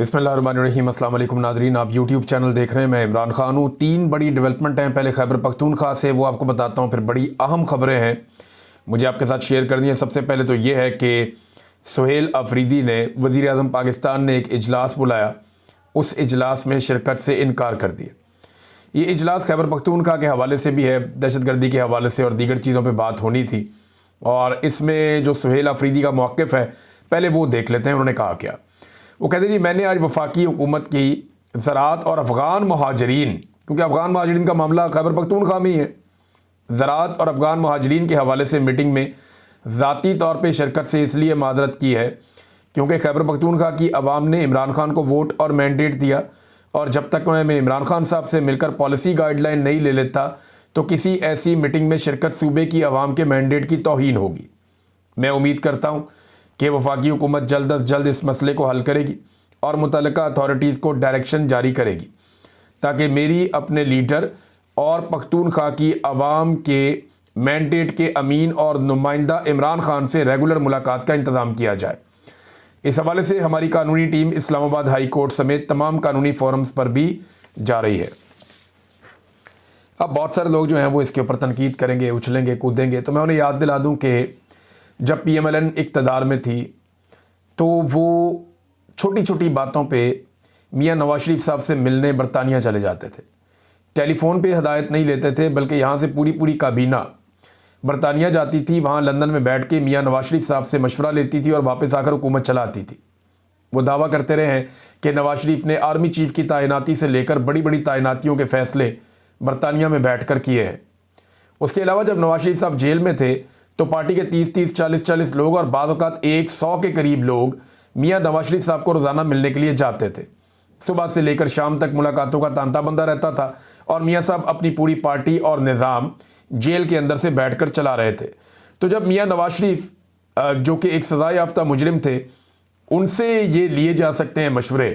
बिस्मिल्लाहिर्रहमानिर्रहीम। अस्सलाम वालेकुम नाज़रीन, आप यूट्यूब चैनल देख रहे हैं। मैं इमरान खान हूँ। 3 बड़ी डेवलपमेंट हैं। पहले खैबर पख्तूनख्वा से, वो आपको बताता हूँ, फिर बड़ी अहम खबरें हैं मुझे आपके साथ शेयर करनी है। सबसे पहले तो ये है कि सुहेल अफरीदी ने, वज़ीर आज़म पाकिस्तान ने एक इजलास बुलाया, उस इजलास में शिरकत से इनकार कर दिया। ये इजलास खैबर पख्तूनख्वा के हवाले से भी है, दहशतगर्दी के हवाले से और दीगर चीज़ों पर बात होनी थी। और इसमें जो सुहेल अफरीदी का मौक़िफ़ है, पहले वो देख लेते हैं। उन्होंने कहा क्या? वो कहते हैं जी, मैंने आज वफाकी हुकूमत की ज़राअत और अफ़गान महाजरीन, क्योंकि अफ़गान महाजरीन का मामला खैबर पख्तूनख्वा में ही है, ज़राअत और अफ़गान महाजरीन के हवाले से मीटिंग में ज़ाती तौर पे शिरकत से इसलिए मादरत की है क्योंकि खैबर पख्तूनख्वा की अवाम ने इमरान खान को वोट और मैंडेट दिया, और जब तक मैं इमरान खान साहब से मिलकर पॉलिसी गाइडलाइन नहीं ले लेता तो किसी ऐसी मीटिंग में शिरकत सूबे की अवाम के मैंडेट की तौहीन होगी। मैं उम्मीद करता हूँ कि वफाकी हुकूमत जल्द अज जल्द इस मसले को हल करेगी और मुतल्लिका अथॉरिटीज़ को डायरेक्शन जारी करेगी ताकि मेरी अपने लीडर और पख्तूनख्वा की आवाम के मैंडेट के अमीन और नुमाइंदा इमरान खान से रेगुलर मुलाकात का इंतज़ाम किया जाए। इस हवाले से हमारी कानूनी टीम इस्लामाबाद हाई कोर्ट समेत तमाम कानूनी फोरम्स पर भी जा रही है। अब बहुत सारे लोग जो हैं वो इसके ऊपर तनकीद करेंगे, उछलेंगे, कूदेंगे, तो मैं उन्हें याद दिला दूँ कि जब PMLN इक़्तिदार में थी तो वो छोटी छोटी बातों पे मियां नवाज शरीफ साहब से मिलने बरतानिया चले जाते थे। टेलीफोन पे हदायत नहीं लेते थे, बल्कि यहाँ से पूरी पूरी काबीना बरतानिया जाती थी, वहाँ लंदन में बैठ के मियां नवाज शरीफ साहब से मशवरा लेती थी और वापस आकर हुकूमत चलाती थी। वो दावा करते रहे हैं कि नवाज शरीफ ने आर्मी चीफ की तैनाती से लेकर बड़ी बड़ी तैनातियों के फ़ैसले बरतानिया में बैठ कर किए हैं। उसके अलावा जब नवाज शरीफ साहब जेल में थे तो पार्टी के 30-30, 40-40 लोग और बाद औक़ात 100 के करीब लोग मियां नवाज शरीफ साहब को रोज़ाना मिलने के लिए जाते थे। सुबह से लेकर शाम तक मुलाकातों का तांता बंदा रहता था और मियां साहब अपनी पूरी पार्टी और निज़ाम जेल के अंदर से बैठकर चला रहे थे। तो जब मियां नवाज शरीफ जो कि एक सज़ा याफ्ता मुजरिम थे, उनसे ये लिए जा सकते हैं मशवरे,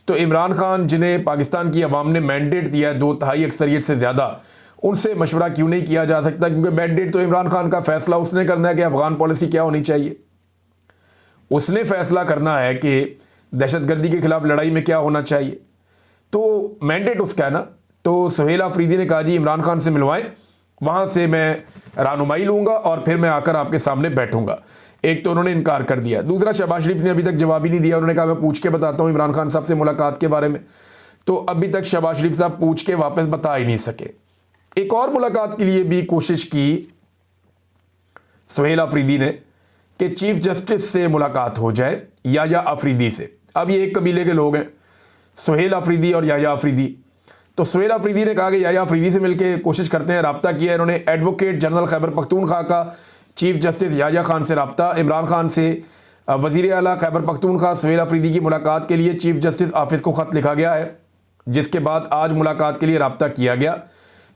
तो इमरान खान, जिन्हें पाकिस्तान की अवाम ने मैंडेट दिया है 2/3 अक्सरियत से ज़्यादा, उनसे मशवरा क्यों नहीं किया जा सकता? क्योंकि मैंडेट तो इमरान खान का फ़ैसला उसने करना है कि अफ़गान पॉलिसी क्या होनी चाहिए। उसने फ़ैसला करना है कि दहशतगर्दी के ख़िलाफ़ लड़ाई में क्या होना चाहिए, तो मैंडेट उसका है ना। तो सुहेल अफरीदी ने कहा जी इमरान खान से मिलवाएं, वहाँ से मैं रहनुमाई लूँगा और फिर मैं आकर आपके सामने बैठूँगा। एक तो उन्होंने इनकार कर दिया। दूसरा, शहबाज शरीफ ने अभी तक जवाब ही नहीं दिया। उन्होंने कहा मैं पूछ के बताता हूँ इमरान खान साहब से मुलाकात के बारे में, तो अभी तक शहबाज शरीफ साहब पूछ के वापस बता ही नहीं सके। एक और मुलाकात के लिए भी कोशिश की सुहेल अफरीदी ने कि चीफ जस्टिस से मुलाकात हो जाए, याया अफरीदी से। अब ये एक कबीले के लोग हैं, सुहेल अफरीदी और याया अफरीदी। तो सुहेल अफरीदी ने कहा कि याया अफरीदी से मिलकर कोशिश करते हैं, रब्ता किया। इन्होंने एडवोकेट जनरल खैबर पख्तूनख्वा का चीफ जस्टिस याया खान से रब्ता, इमरान खान से वज़ीर आला खैबर पख्तूनख्वा सुहेल अफरीदी की मुलाकात के लिए चीफ जस्टिस ऑफिस को ख़त लिखा गया है, जिसके बाद आज मुलाकात के लिए रब्ता किया गया।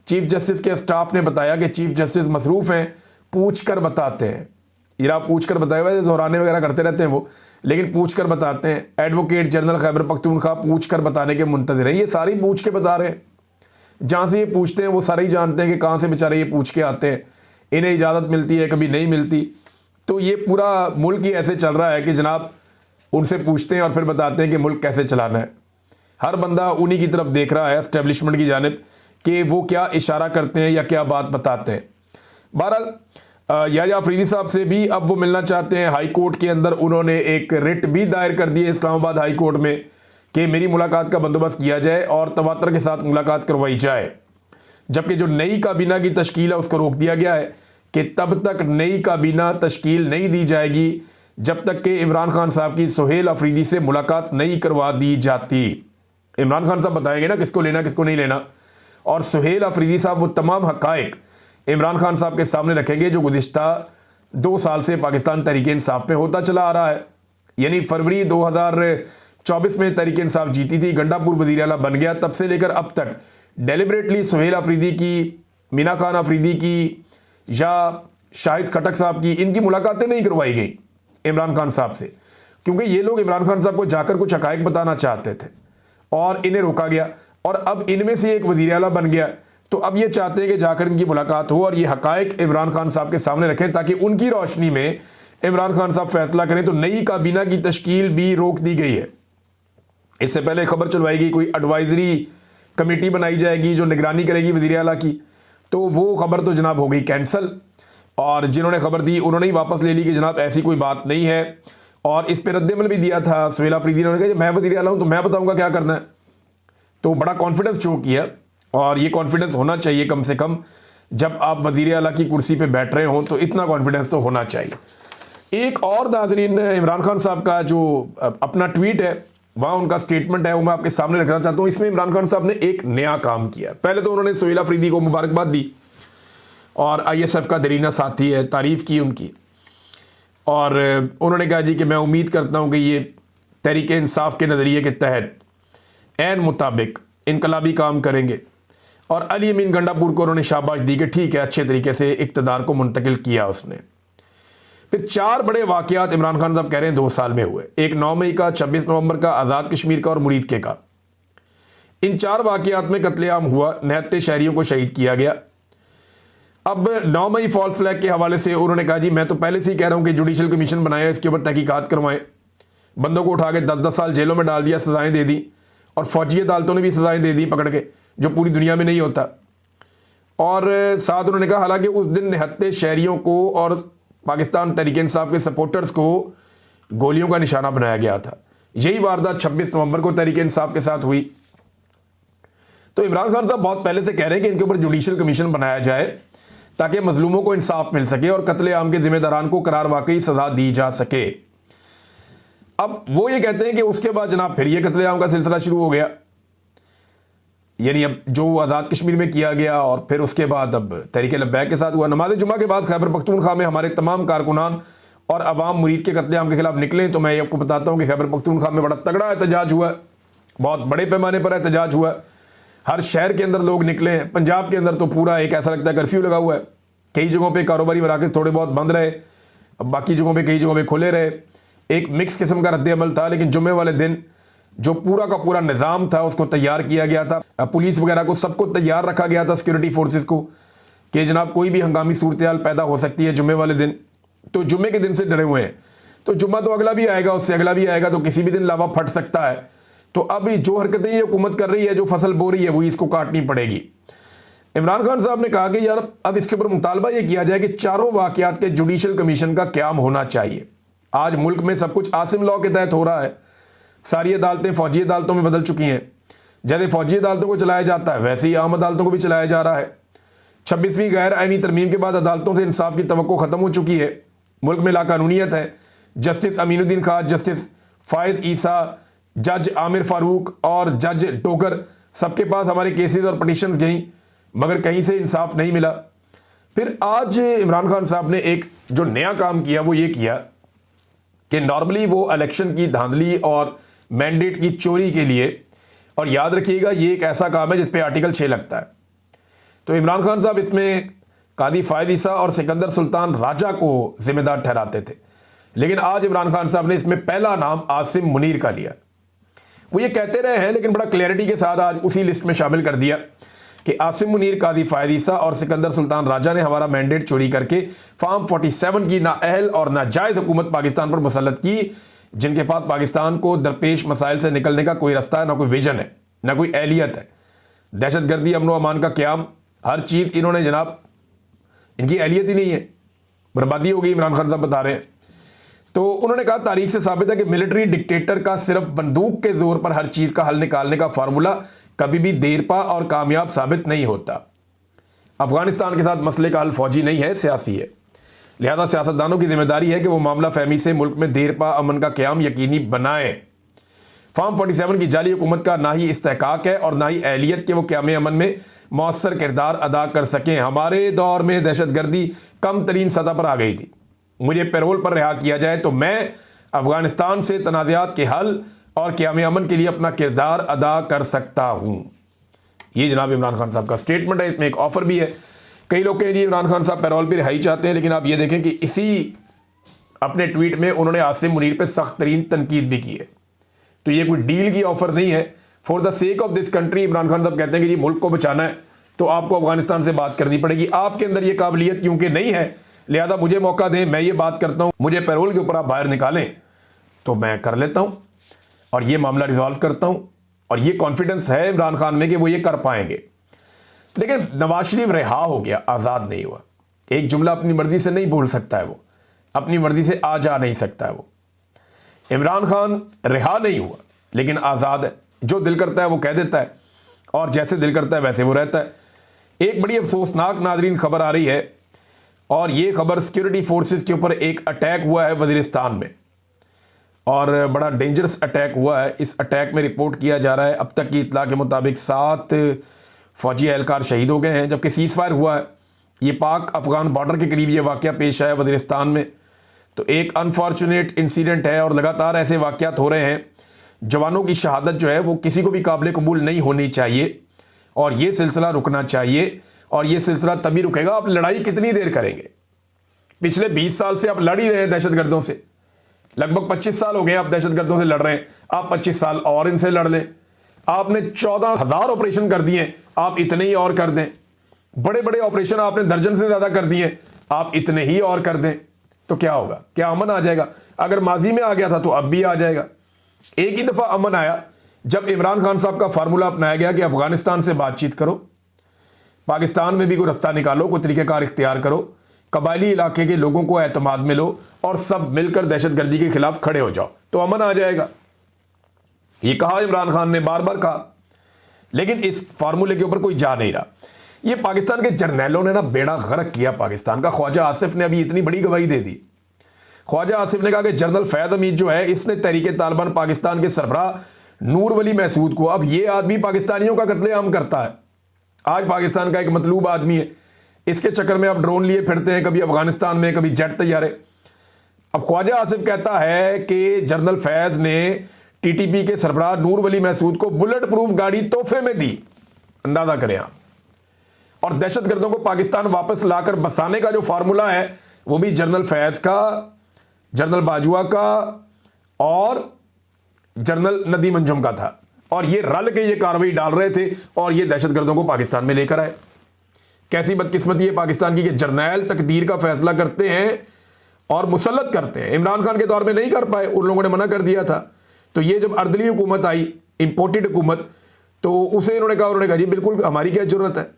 चीफ जस्टिस के स्टाफ ने बताया कि चीफ जस्टिस मसरूफ़ हैं, पूछ कर बताते हैं। ये आप पूछ कर बताए हुए दोहराने वगैरह करते रहते हैं वो, लेकिन पूछ कर बताते हैं। एडवोकेट जनरल खैबर पख्तूनख्वा पूछ कर बताने के मुंतज़िर हैं। ये सारे पूछ के बता रहे हैं। जहाँ से ये पूछते हैं वो सारे ही जानते हैं कि कहाँ से बेचारे ये पूछ के आते हैं। इन्हें इजाज़त मिलती है, कभी नहीं मिलती। तो ये पूरा मुल्क ही ऐसे चल रहा है कि जनाब उनसे पूछते हैं और फिर बताते हैं कि मुल्क कैसे चलाना है। हर बंदा उन्हीं की तरफ देख रहा है, एस्टेब्लिशमेंट की जानिब, कि वो क्या इशारा करते हैं या क्या बात बताते हैं। बहरहाल याया अफरीदी साहब से भी अब वो मिलना चाहते हैं। हाई कोर्ट के अंदर उन्होंने एक रिट भी दायर कर दी है इस्लामाबाद हाई कोर्ट में कि मेरी मुलाकात का बंदोबस्त किया जाए और तवातर के साथ मुलाकात करवाई जाए। जबकि जो नई काबीना की तश्कील है उसको रोक दिया गया है कि तब तक नई काबीना तश्कील नहीं दी जाएगी जब तक कि इमरान खान साहब की सुहेल अफरीदी से मुलाकात नहीं करवा दी जाती। इमरान खान साहब बताएंगे ना किसको लेना किसको नहीं लेना, और सुहेल अफरीदी साहब वो तमाम हक़ाइक़ इमरान खान साहब के सामने रखेंगे जो गुज़िश्ता 2 साल से पाकिस्तान तहरीक-ए-इंसाफ में होता चला आ रहा है। यानी फरवरी 2024 में तहरीक-ए-इंसाफ जीती थी, गंडापुर वज़ीर आला बन गया, तब से लेकर अब तक डेलिबरेटली सुहेल अफरीदी की, मीना खान अफरीदी की या शाहिद खटक साहब की, इनकी मुलाकातें नहीं करवाई गई इमरान खान साहब से, क्योंकि ये लोग इमरान खान साहब को जाकर कुछ हक़ाइक़ बताना चाहते थे और इन्हें रोका गया। और अब इनमें से एक वज़ीर आला बन गया, तो अब ये चाहते हैं कि जाकर इनकी मुलाकात हो और ये हक़ाइक़ इमरान खान साहब के सामने रखें ताकि उनकी रोशनी में इमरान खान साहब फैसला करें। तो नई काबीना की तश्कील भी रोक दी गई है। इससे पहले खबर चलवाई गई कोई एडवाइजरी कमेटी बनाई जाएगी जो निगरानी करेगी वज़ीर आला की, तो वो खबर तो जनाब हो गई कैंसिल। और जिन्होंने खबर दी उन्होंने ही वापस ले ली कि जनाब ऐसी कोई बात नहीं है। और इस पर रद्द अमल भी दिया था सुहेल अफरीदी ने, कहा मैं वज़ीर आला हूँ तो मैं बताऊँगा क्या करना है। तो बड़ा कॉन्फिडेंस शो किया, और ये कॉन्फिडेंस होना चाहिए कम से कम, जब आप वज़ीर आला की कुर्सी पे बैठ रहे हों तो इतना कॉन्फिडेंस तो होना चाहिए। एक और नाज़रीन इमरान खान साहब का जो अपना ट्वीट है, वहाँ उनका स्टेटमेंट है, वो मैं आपके सामने रखना चाहता हूँ। इसमें इमरान खान साहब ने एक नया काम किया। पहले तो उन्होंने सुहेल अफरीदी को मुबारकबाद दी और ISF का दरीना साथी है, तारीफ़ की उनकी, और उन्होंने कहा जी कि मैं उम्मीद करता हूँ कि ये तहरीक इंसाफ के नज़रिए के तहत ऐन मुताबिक इनकलाबी काम करेंगे। और अली अमीन गंडापुर को उन्होंने शाबाश दी कि ठीक है, अच्छे तरीके से इक़्तिदार को मुंतकिल किया उसने। फिर 4 बड़े वाक़यात इमरान खान साहब कह रहे हैं 2 साल में हुए। एक 9 मई का, 26 नवंबर का, आज़ाद कश्मीर का और मुरीद के का। इन 4 वाक़यात में कत्लेआम हुआ, 79 शहरियों को शहीद किया गया। अब 9 मई फॉल्स फ्लैग के हवाले से उन्होंने कहा जी मैं तो पहले से ही कह रहा हूँ कि जुडिशल कमीशन बनाया, इसके ऊपर तहकीकात करवाएं। बंदों को उठा के 10-10 साल जेलों में डाल दिया, सज़ाएँ दे दी, और फौजी अदालतों ने भी सज़ाएँ दे दी पकड़ के, जो पूरी दुनिया में नहीं होता। और साथ उन्होंने कहा हालांकि उस दिन 79 शहरियों को और पाकिस्तान तहरीक इंसाफ के सपोर्टर्स को गोलियों का निशाना बनाया गया था। यही वारदात 26 नवंबर को तहरीक इंसाफ के साथ हुई। तो इमरान खान साहब बहुत पहले से कह रहे हैं कि इनके ऊपर जुडिशल कमीशन बनाया जाए ताकि मजलूमों को इंसाफ मिल सके और कत्लेआम के जिम्मेदारान को करार वाकई सजा दी जा सके। अब वो ये कहते हैं कि उसके बाद जनाब फिर ये कत्लेआम का सिलसिला शुरू हो गया, यानी अब जो आज़ाद कश्मीर में किया गया और फिर उसके बाद अब तहरीक लब्बैक के साथ हुआ। नमाज जुमा के बाद खैबर पख्तूनख्वा में हमारे तमाम कारकुनान और अवाम मुरीद के कत्लेआम के खिलाफ निकले। तो मैं आपको बताता हूँ कि खैबर पख्तूनख्वा में बड़ा तगड़ा एहतजाज हुआ, बहुत बड़े पैमाने पर एहतजाज हुआ। हर शहर के अंदर लोग निकले हैं। पंजाब के अंदर तो पूरा एक ऐसा लगता है कर्फ्यू लगा हुआ है। कई जगहों पर कारोबारी मराकज़ थोड़े बहुत बंद रहे, अब बाकी जगहों पर कई जगहों पर खुले रहे। एक मिक्स किस्म का रद्द अमल था, लेकिन जुम्मे वाले दिन जो पूरा का पूरा निज़ाम था उसको तैयार किया गया था। पुलिस वगैरह को सबको तैयार रखा गया था, सिक्योरिटी फोर्सेस को, कि जनाब कोई भी हंगामी सूरत हाल पैदा हो सकती है जुम्मे वाले दिन। तो जुम्मे के दिन से डरे हुए हैं। तो जुम्मा तो अगला भी आएगा, उससे अगला भी आएगा, तो किसी भी दिन लावा फट सकता है। तो अब जो हरकतें ये हुकूमत कर रही है, जो फसल बो रही है, वही इसको काटनी पड़ेगी। इमरान खान साहब ने कहा कि यार अब इसके ऊपर मुतालबा ये किया जाए कि चारों वाक़यात के जुडिशल कमीशन का क़याम होना चाहिए। आज मुल्क में सब कुछ आसिम लॉ के तहत हो रहा है। सारी अदालतें फौजी अदालतों में बदल चुकी हैं। जैसे फौजी अदालतों को चलाया जाता है वैसे ही आम अदालतों को भी चलाया जा रहा है। 26वीं गैर आइनी तरमीम के बाद अदालतों से इंसाफ की तवक्को ख़त्म हो चुकी है। मुल्क में लाकानूनियत है। जस्टिस अमीनुद्दीन खान, जस्टिस फ़ायज़ ईसा, जज आमिर फ़ारूक और जज टोकर, सबके पास हमारे केसेस और पटिशन्स गई, मगर कहीं से इंसाफ नहीं मिला। फिर आज इमरान खान साहब ने एक जो नया काम किया वो ये किया कि नॉर्मली वो इलेक्शन की धांधली और मैंडेट की चोरी के लिए, और याद रखिएगा ये एक ऐसा काम है जिस पे आर्टिकल 6 लगता है, तो इमरान खान साहब इसमें कादी फ़ायज़ ईसा और सिकंदर सुल्तान राजा को जिम्मेदार ठहराते थे। लेकिन आज इमरान खान साहब ने इसमें पहला नाम आसिम मुनीर का लिया। वो ये कहते रहे हैं लेकिन बड़ा क्लैरिटी के साथ आज उसी लिस्ट में शामिल कर दिया कि आसिम मुनीर, कादी फ़ायज़ ईसा और सिकंदर सुल्तान राजा ने हमारा मैंडेट चोरी करके फॉर्म 47 की नाअहल और नाजायज़ हुकूमत पाकिस्तान पर मुसल्लत की, जिनके पास पाकिस्तान को दरपेश मसाइल से निकलने का कोई रास्ता है, ना कोई विजन है, ना कोई एहलियत है। दहशत गर्दी, अमन व अमान का क़याम, हर चीज़ इन्होंने जनाब, इनकी एहलियत ही नहीं है, बर्बादी हो गई। इमरान खान साहब बता रहे हैं। तो उन्होंने कहा तारीख से साबित है कि मिलिट्री डिक्टेटर का सिर्फ बंदूक के जोर पर हर चीज़ का हल निकालने का फार्मूला कभी भी देरपा और कामयाब साबित नहीं होता। अफगानिस्तान के साथ मसले का हल फौजी नहीं है, सियासी है। लिहाजा सियासतदानों की जिम्मेदारी है कि वो मामला फहमी से मुल्क में देरपा अमन का क़याम यकीनी बनाएं। फॉर्म 47 की जाली हुकूमत का ना ही इस्तेहकाक है और ना ही अहलियत के वो क़याम अमन में मौसर किरदार अदा कर सकें। हमारे दौर में दहशत गर्दी कम तरीन सतह पर आ गई थी। मुझे पैरोल पर रिहा किया जाए तो मैं अफगानिस्तान से तनाज़ात के हल और क़याम अमन के लिए अपना किरदार अदा कर सकता हूँ। ये जनाब इमरान खान साहब का स्टेटमेंट है। इसमें एक ऑफ़र भी है। कई लोग कहेंगे इमरान खान साहब पैरोल पर रिहाई चाहते हैं, लेकिन आप ये देखें कि इसी अपने ट्वीट में उन्होंने आसिम मुनीर पर सख्त तरीन तनकीद भी की है। तो ये कोई डील की ऑफ़र नहीं है। For the sake of this country Imran Khan साहब कहते हैं कि जी मुल्क को बचाना है तो आपको अफगानिस्तान से बात करनी पड़ेगी। आपके अंदर ये काबिलियत क्योंकि नहीं है, लिहाजा मुझे मौका दें, मैं ये बात करता हूँ, मुझे पैरोल के ऊपर आप बाहर निकालें तो मैं कर लेता हूँ। और ये मामला रिजॉल्व करता हूं, और ये कॉन्फिडेंस है इमरान खान में कि वो ये कर पाएंगे। लेकिन नवाज शरीफ रिहा हो गया, आज़ाद नहीं हुआ। एक जुमला अपनी मर्जी से नहीं बोल सकता है, वो अपनी मर्जी से आ जा नहीं सकता है। वो इमरान खान रिहा नहीं हुआ लेकिन आज़ाद है, जो दिल करता है वो कह देता है और जैसे दिल करता है वैसे वो रहता है। एक बड़ी अफसोसनाक नाजरीन खबर आ रही है, और ये खबर सिक्योरिटी फोर्सेस के ऊपर एक अटैक हुआ है वज़ीरिस्तान में, और बड़ा डेंजरस अटैक हुआ है। इस अटैक में रिपोर्ट किया जा रहा है अब तक की इत्तला के मुताबिक 7 फौजी एहलकार शहीद हो गए हैं, जबकि सीज़ फायर हुआ है। ये पाक अफ़गान बॉर्डर के करीब ये वाक़या पेश आया वज़ीरिस्तान में। तो एक अनफॉर्चुनेट इंसिडेंट है, और लगातार ऐसे वाक़यात हो रहे हैं। जवानों की शहादत जो है वो किसी को भी काबिल कबूल नहीं होनी चाहिए, और ये सिलसिला रुकना चाहिए। और ये सिलसिला तभी रुकेगा, आप लड़ाई कितनी देर करेंगे? पिछले 20 साल से आप लड़ ही रहे हैं दहशतगर्दों से, लगभग 25 साल हो गए आप दहशतगर्दों से लड़ रहे हैं। आप 25 साल और इनसे लड़ लें। आपने 14,000 ऑपरेशन कर दिए, आप इतने ही और कर दें। बड़े बड़े ऑपरेशन आपने दर्जन से ज़्यादा कर दिए, आप इतने ही और कर दें। तो क्या होगा? क्या अमन आ जाएगा? अगर माजी में आ गया था तो अब भी आ जाएगा। एक ही दफ़ा अमन आया जब इमरान खान साहब का फार्मूला अपनाया गया कि अफगानिस्तान से बातचीत करो, पाकिस्तान में भी कोई रास्ता निकालो, कोई तरीक़ाकार इख्तियार करो, कबायली इलाके के लोगों को एतमाद में लो और सब मिलकर दहशतगर्दी के खिलाफ खड़े हो जाओ, तो अमन आ जाएगा। ये कहा इमरान खान ने, बार बार कहा, लेकिन इस फार्मूले के ऊपर कोई जा नहीं रहा। ये पाकिस्तान के जर्नैलों ने ना बेड़ा गर्क किया पाकिस्तान का। ख्वाजा आसिफ ने अभी इतनी बड़ी गवाही दे दी। ख्वाजा आसिफ ने कहा कि जनरल फैद हमीद जो है, इसने तहरीक तालिबान पाकिस्तान के सरबराह नूर वली महसूद को, अब ये आदमी पाकिस्तानियों का कत्लेआम करता है। आज पाकिस्तान का एक मतलूब आदमी है, इसके चक्कर में अब ड्रोन लिए फिरते हैं, कभी अफगानिस्तान में, कभी जेट तैयारे। अब ख्वाजा आसिफ कहता है कि जनरल फैज ने टीटीपी के सरबराह नूर वली महसूद को बुलेट प्रूफ गाड़ी तोहफे में दी। अंदाजा करें आप। और दहशतगर्दों को पाकिस्तान वापस लाकर बसाने का जो फार्मूला है वो भी जनरल फैज का, जनरल बाजवा का और जनरल नदीम अंजुम का था, और ये रल के ये कार्रवाई डाल रहे थे और ये दहशतगर्दों को पाकिस्तान में लेकर आए। कैसी बदकिस्मती है पाकिस्तान की कि जर्नैल तकदीर का फैसला करते हैं और मुसल्लत करते हैं। इमरान खान के दौर में नहीं कर पाए, उन लोगों ने मना कर दिया था। तो ये जब अर्दली हुकूमत आई, इंपोर्टेड हुकूमत, तो उसे उन्होंने कहा जी बिल्कुल हमारी क्या जरूरत है।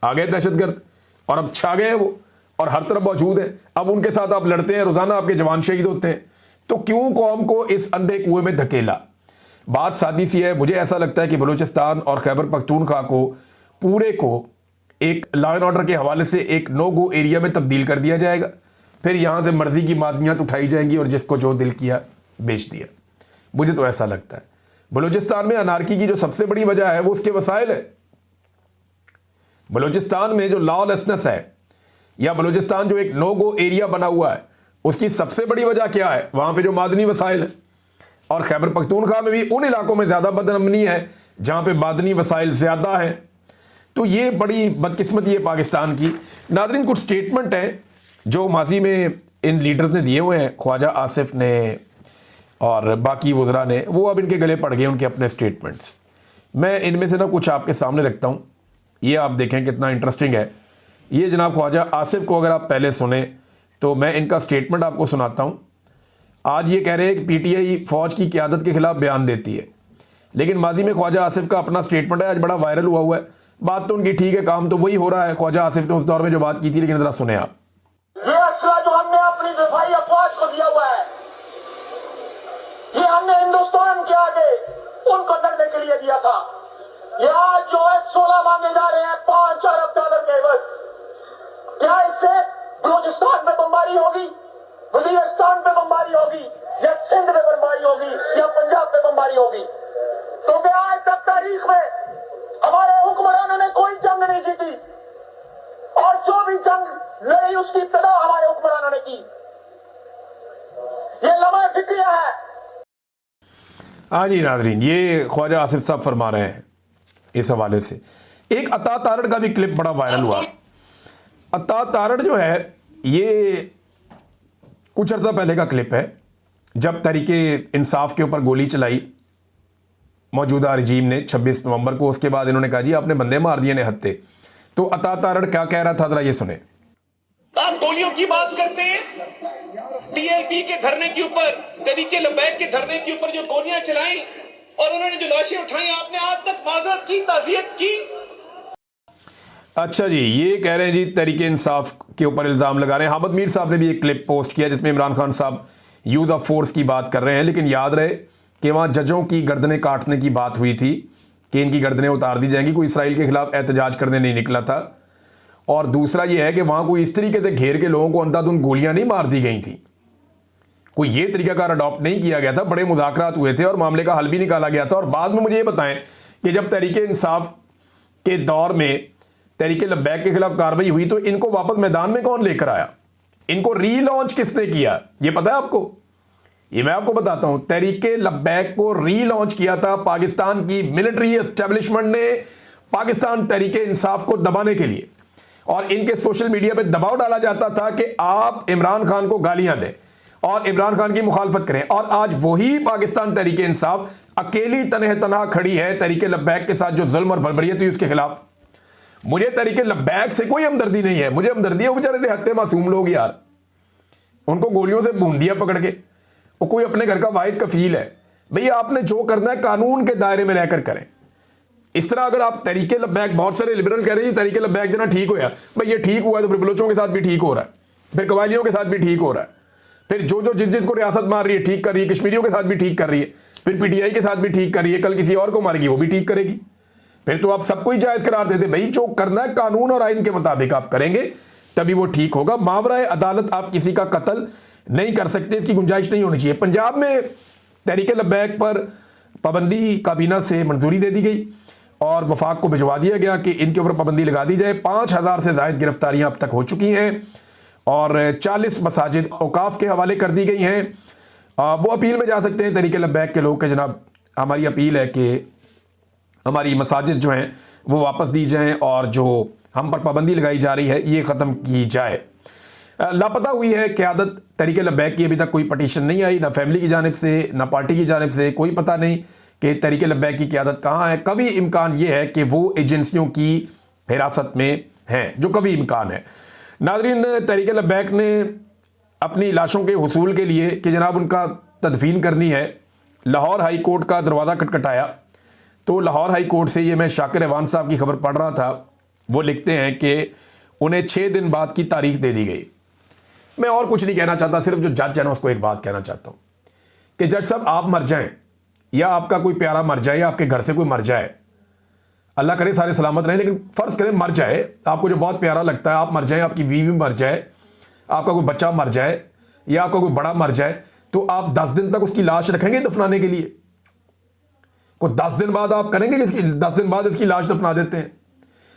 आ गए दहशतगर्द और अब छा गए वो, और हर तरफ मौजूद है। अब उनके साथ आप लड़ते हैं, रोजाना आपके जवान शहीद होते हैं, तो क्यों कौम को इस अंधे कुएं में धकेला? बात सादी सी है। मुझे ऐसा लगता है कि बलूचिस्तान और खैबर पख्तूनख्वा को पूरे को एक लॉ एंड ऑर्डर के हवाले से एक नो गो एरिया में तब्दील कर दिया जाएगा। फिर यहाँ से मर्जी की मादनियात उठाई जाएंगी और जिसको जो दिल किया बेच दिया। मुझे तो ऐसा लगता है। बलूचिस्तान में अनारकी की जो सबसे बड़ी वजह है वो उसके वसाइल है। बलूचिस्तान में जो लॉलेसनेस है, या बलूचिस्तान जो एक नो गो एरिया बना हुआ है, उसकी सबसे बड़ी वजह क्या है? वहाँ पे जो मादनी वसाइल है। और खैबर पख्तूनख्वा में भी उन इलाकों में ज़्यादा बदअमनी है जहाँ पे मादनी वसाइल ज़्यादा हैं। तो ये बड़ी बदकिस्मती है पाकिस्तान की। नादरीन, कुछ स्टेटमेंट हैं जो माजी में इन लीडर्स ने दिए हुए हैं, ख्वाजा आसिफ ने और बाकी वज़रा ने, वो अब इनके गले पड़ गए उनके अपने स्टेटमेंट्स। मैं इनमें से ना कुछ आपके सामने रखता हूँ, ये आप देखें कितना इंटरेस्टिंग है। ये जनाब ख्वाजा आसिफ को अगर आप पहले सुने तो मैं इनका स्टेटमेंट आपको सुनाता हूँ। आज ये कह रहे हैं कि पीटीआई फ़ौज की क़यादत के ख़िलाफ़ बयान देती है, लेकिन माजी में ख्वाजा आसिफ का अपना स्टेटमेंट है, आज बड़ा वायरल हुआ है। बात तो उनकी ठीक है, काम तो वही हो रहा है। ख्वाजा आसिफ ने उस दौर में जो बात की थी, लेकिन ज़रा सुने आप। ये असला जो हमने अपनी दिफाई अफवाज को दिया हुआ है, ये हमने हिंदुस्तान के आगे उनको लड़ने के लिए दिया था। ये आज जो F-16 मांगे जा रहे हैं 5 अरब डॉलर के एवज, क्या इससे बलूचिस्तान पे बमबारी होगी, वजीरिस्तान पे बमबारी होगी, या सिंध पे बमबारी होगी, या पंजाब पे बमबारी होगी? क्योंकि आज तक तारीख में हमारे हुक्मरानों ने कोई जंग नहीं जीती, और जो भी जंग लड़ी उसकी इब्तिदा हमारे हुक्मरानों ने की। ये लम्हा फिक्रिया है। हाँ जी नाज़रीन, ये ख्वाजा आसिफ साहब फरमा रहे हैं इस हवाले से। एक अता तारड़ का भी क्लिप बड़ा वायरल हुआ। अता तारड़ जो है, ये कुछ अर्सा पहले का क्लिप है, जब तहरीके इंसाफ के ऊपर गोली चलाई मौजूदा रजीम ने 26 नवंबर को। उसके बाद इन्होंने कहा जी आपने बंदे मार दिए निहत्ते। तो अता तारड़ क्या कह रहा था, जरा ये सुने। आप गोलियों की बात करते हैं, टीएलपी के धरने के ऊपर, तरीके लबैक के धरने के ऊपर जो गोलियां चलाई और उन्होंने जो लाशें उठाई, आपने आज तक माजरत की, ताज़ियत की? अच्छा जी, ये कह रहे हैं जी तहरीक इंसाफ के ऊपर इल्ज़ाम लगा रहे हैं। हामिद मीर साहब ने भी एक क्लिप पोस्ट किया जिसमें इमरान खान साहब यूज़ ऑफ फोर्स की बात कर रहे हैं, लेकिन याद रहे कि वहाँ जजों की गर्दनें काटने की बात हुई थी कि इनकी गर्दनें उतार दी जाएंगी। कोई इसराइल के खिलाफ एहतजाज करने नहीं निकला था। और दूसरा ये है कि वहाँ कोई इस तरीके से घेर के लोगों को अंधाधुंध गोलियाँ नहीं मार दी गई थी। कोई ये तरीकाकार अडॉप्ट नहीं किया गया था। बड़े मुज़ाकरात हुए थे और मामले का हल भी निकाला गया था। और बाद में मुझे ये बताएं कि जब तहरीक इंसाफ के दौर में तहरीक लब्बैक के खिलाफ कार्रवाई हुई तो इनको वापस मैदान में कौन लेकर आया? इनको रीलॉन्च किसने किया? ये पता है आपको? ये मैं आपको बताता हूं। तहरीक लब्बैक को रीलॉन्च किया था पाकिस्तान की मिलिट्री एस्टेब्लिशमेंट ने, पाकिस्तान तहरीक इंसाफ को दबाने के लिए। और इनके सोशल मीडिया पे दबाव डाला जाता था कि आप इमरान खान को गालियां दें और इमरान खान की मुखालफत करें। और आज वही पाकिस्तान तहरीक इंसाफ अकेली तनहा खड़ी है तहरीक लब्बैक के साथ जो जुल्म और बर्बरियत हुई उसके खिलाफ। मुझे तहरीक लब्बैक से कोई हमदर्दी नहीं है। मुझे हमदर्दी है वो बेचारे निहत्ते मासूम लोग यार, उनको गोलियों से भून दिया पकड़ के। वो कोई अपने घर का वाहिद कफील है। भैया आपने जो करना है कानून के दायरे में रहकर करें। इस तरह अगर आप तहरीक लब्बैक, बहुत सारे लिबरल कह रहे हैं तहरीक लब्बैक जना ठीक होया, भाई ये ठीक हुआ तो फिर बलोचों के साथ भी ठीक हो रहा है, फिर कबायलियों के साथ भी ठीक हो रहा है, फिर जो जिसको रियासत मार रही है ठीक कर रही है, कश्मीरियों के साथ भी ठीक कर रही है, फिर पीटीआई के साथ भी ठीक कर रही है, कल किसी और को मारेगी वो भी ठीक करेगी। फिर तो आप सबको ही जायज करार देते। भाई जो करना है कानून और आइन के मुताबिक आप करेंगे तभी वो ठीक होगा। मावरा अदालत आप किसी का कत्ल नहीं कर सकते, इसकी गुंजाइश नहीं होनी चाहिए। पंजाब में तहरीक लब्बैक पर पाबंदी काबीना से मंजूरी दे दी गई और वफाक को भिजवा दिया गया कि इनके ऊपर पाबंदी लगा दी जाए। 5000 से ज़ायद गिरफ्तारियां अब तक हो चुकी हैं और 40 मसाजिद औकाफ के हवाले कर दी गई हैं। वो अपील में जा सकते हैं तहरीक लब्बैक के लोग कि जनाब हमारी अपील है कि हमारी मसाजिद जो हैं वो वापस दी जाएं और जो हम पर पाबंदी लगाई जा रही है ये ख़त्म की जाए। लापता हुई है क़यादत तहरीक लब्बैक की। अभी तक कोई पटिशन नहीं आई, ना फैमिली की जानिब से ना पार्टी की जानिब से। कोई पता नहीं कि तहरीक लब्बैक की क़यादत कहाँ है। कभी इम्कान ये है कि वो एजेंसियों की हिरासत में हैं, जो कभी इम्कान है। नाज़रीन, तहरीक लब्बैक ने अपनी लाशों के हुसूल के लिए कि जनाब उनका तदफीन करनी है, लाहौर हाई कोर्ट का दरवाज़ा खटखटाया। तो लाहौर हाई कोर्ट से ये मैं शाकिर अवान साहब की खबर पढ़ रहा था, वो लिखते हैं कि उन्हें 6 दिन बाद की तारीख दे दी गई। मैं और कुछ नहीं कहना चाहता, सिर्फ जो जज है ना उसको एक बात कहना चाहता हूँ कि जज साहब आप मर जाएं या आपका कोई प्यारा मर जाए या आपके घर से कोई मर जाए, अल्लाह करे सारे सलामत रहें, लेकिन फ़र्ज़ करें मर जाए, आपको जो बहुत प्यारा लगता है आप मर जाए, आपकी बीवी मर जाए, आपका कोई बच्चा मर जाए या आपका कोई बड़ा मर जाए, तो आप 10 दिन तक उसकी लाश रखेंगे दफनाने के लिए? को 10 दिन बाद आप करेंगे कि 10 दिन बाद इसकी लाश दफना देते हैं?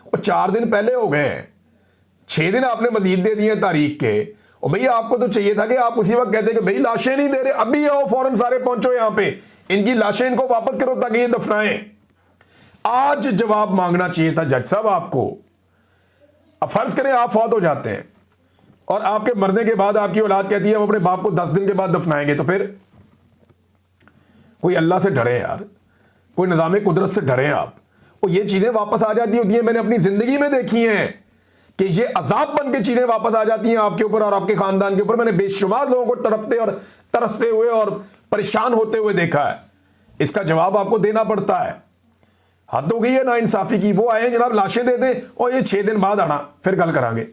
और 4 दिन पहले हो गए हैं, 6 दिन आपने मजीद दे दिए तारीख के। और भैया आपको तो चाहिए था कि आप उसी वक्त कहते कि भाई लाशें नहीं दे रहे, अभी आओ फौरन सारे पहुंचो यहाँ पे, इनकी लाशें इनको वापस करो ताकि ये दफनाएं। आज जवाब मांगना चाहिए था जज साहब आपको। अब फर्ज करें आप फौत हो जाते हैं और आपके मरने के बाद आपकी औलाद कहती है हम अपने बाप को 10 दिन के बाद दफनाएंगे, तो फिर कोई अल्लाह से डरे यार, कोई निज़ाम कुदरत से डरे आप। और ये चीज़ें वापस आ जाती होती हैं, मैंने अपनी ज़िंदगी में देखी हैं कि ये अजाब बन के चीज़ें वापस आ जाती हैं आपके ऊपर और आपके ख़ानदान के ऊपर। मैंने बेशुमार लोगों को तड़पते और तरसते हुए और परेशान होते हुए देखा है। इसका जवाब आपको देना पड़ता है। हद हो गई है ना इंसाफ़ी की। वो आए जनाब लाशें दे दें और ये 6 दिन बाद आना फिर गल करांगे।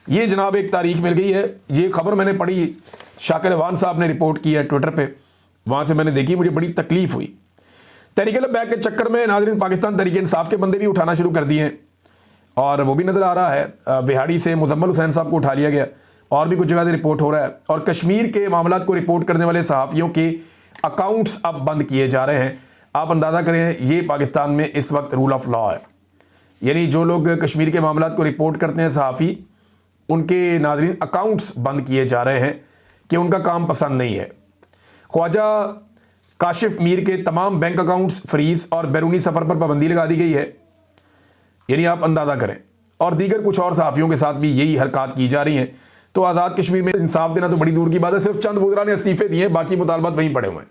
ये जनाब एक तारीख मिल गई है। ये खबर मैंने पढ़ी, शाकिर अवान साहब ने रिपोर्ट की है ट्विटर पे, वहाँ से मैंने देखी, मुझे बड़ी तकलीफ़ हुई। तहरीक लब्बैक के चक्कर में नाज़रीन पाकिस्तान तहरीक इंसाफ के बंदे भी उठाना शुरू कर दिए हैं और वो भी नज़र आ रहा है। विहाड़ी से मुजम्मल हुसैन साहब को उठा लिया गया और भी कुछ जगह से रिपोर्ट हो रहा है। और कश्मीर के मामलात को रिपोर्ट करने वाले सहाफ़ियों के अकाउंट्स अब बंद किए जा रहे हैं। आप अंदाज़ा करें ये पाकिस्तान में इस वक्त रूल ऑफ लॉ है, यानी जो लोग कश्मीर के मामलात को रिपोर्ट करते हैं सहाफ़ी, उनके नाज़रीन अकाउंट्स बंद किए जा रहे हैं कि उनका काम पसंद नहीं है। ख्वाजा काशिफ मीर के तमाम बैंक अकाउंट्स फ्रीज और बैरूनी सफ़र पर पाबंदी लगा दी गई है, यानी आप अंदाज़ा करें। और दीगर कुछ और सहाफ़ियों के साथ भी यही हरकत की जा रही हैं। तो आज़ाद कश्मीर में इंसाफ देना तो बड़ी दूर की बात है, सिर्फ चंद वज़रा ने इस्तीफ़े दिए हैं, बाकी मुतालबात वहीं पड़े हुए हैं।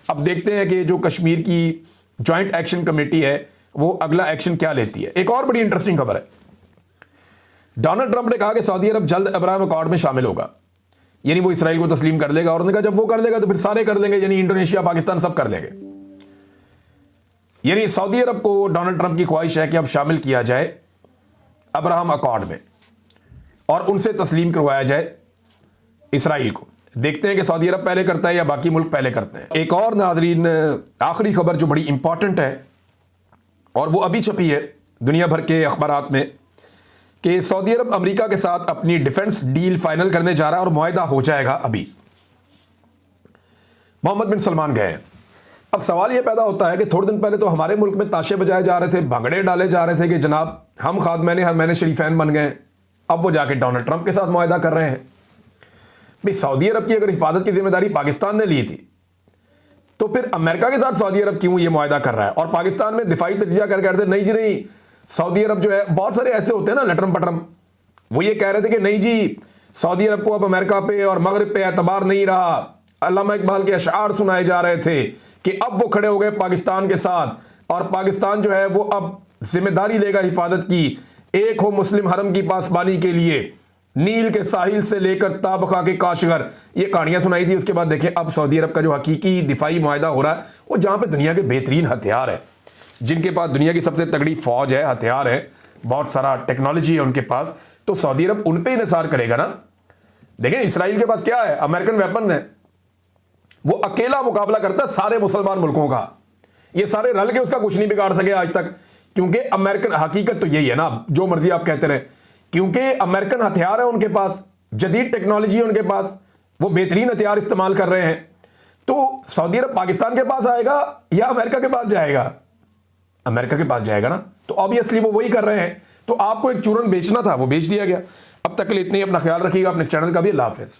अब देखते हैं कि जो कश्मीर की जॉइंट एक्शन कमेटी है वो अगला एक्शन क्या लेती है। एक और बड़ी इंटरेस्टिंग खबर है, डोनाल्ड ट्रंप ने कहा कि सऊदी अरब जल्द अब्राहम अकॉर्ड में शामिल होगा। यानी वो इसराइल को तस्लीम कर लेगा, और उन्होंने कहा जब वो कर लेगा तो फिर सारे कर लेंगे, यानी इंडोनेशिया, पाकिस्तान सब कर लेंगे। यानी सऊदी अरब को डोनाल्ड ट्रंप की ख्वाहिश है कि अब शामिल किया जाए अब्राहम अकॉर्ड में और उनसे तस्लीम करवाया जाए इसराइल को। देखते हैं कि सऊदी अरब पहले करता है या बाकी मुल्क पहले करते हैं। एक और नाज़रीन आखिरी खबर जो बड़ी इंपॉर्टेंट है और वो अभी छपी है दुनिया भर के अखबारात में कि सऊदी अरब अमेरिका के साथ अपनी डिफेंस डील फाइनल करने जा रहा है और मुआहदा हो जाएगा। अभी मोहम्मद बिन सलमान गए हैं। अब सवाल यह पैदा होता है कि थोड़े दिन पहले तो हमारे मुल्क में ताशे बजाए जा रहे थे, भंगड़े डाले जा रहे थे कि जनाब हम खादमैन शरीफैन बन गए। अब वो जाके डोनाल्ड ट्रंप के साथ मुआहदा कर रहे हैं। भाई सऊदी अरब की अगर हिफाजत की जिम्मेदारी पाकिस्तान ने ली थी तो फिर अमेरिका के साथ सऊदी अरब क्यों ये मुआहदा कर रहा है? और पाकिस्तान में दिफाई तजिया कर कहते नहीं जी नहीं, सऊदी अरब जो है, बहुत सारे ऐसे होते हैं ना लटरम पटरम, वो ये कह रहे थे कि नहीं जी सऊदी अरब को अब अमेरिका पे और मगरब पे एतबार नहीं रहा। अल्लामा इकबाल के अशआर सुनाए जा रहे थे कि अब वो खड़े हो गए पाकिस्तान के साथ और पाकिस्तान जो है वो अब जिम्मेदारी लेगा हिफाजत की। एक हो मुस्लिम हरम की पासबानी के लिए, नील के साहिल से लेकर ताबका के काशगर, ये कहानियां सुनाई थी। उसके बाद देखें अब सऊदी अरब का जो हकीकी दिफाई मुआहदा हो रहा है वो जहां पे दुनिया के बेहतरीन हथियार है, जिनके पास दुनिया की सबसे तगड़ी फौज है, हथियार है, बहुत सारा टेक्नोलॉजी है उनके पास, तो सऊदी अरब उन पे इंहिसार करेगा ना। देखें इसराइल के पास क्या है, अमेरिकन वेपन है, वो अकेला मुकाबला करता है सारे मुसलमान मुल्कों का। ये सारे रल के उसका कुछ नहीं बिगाड़ सके आज तक, क्योंकि अमेरिकन, हकीकत तो यही है ना, जो मर्जी आप कहते रहे, क्योंकि अमेरिकन हथियार है उनके पास, जदीद टेक्नोलॉजी है उनके पास, वो बेहतरीन हथियार इस्तेमाल कर रहे हैं। तो सऊदी अरब पाकिस्तान के पास आएगा या अमेरिका के पास जाएगा? अमेरिका के पास जाएगा ना, तो ऑब्वियसली वो वही कर रहे हैं। तो आपको एक चूरन बेचना था, वो बेच दिया गया। अब तक के लिए इतने ही, अपना ख्याल रखिएगा, अपने चैनल का भी। अल्लाह हाफिज़।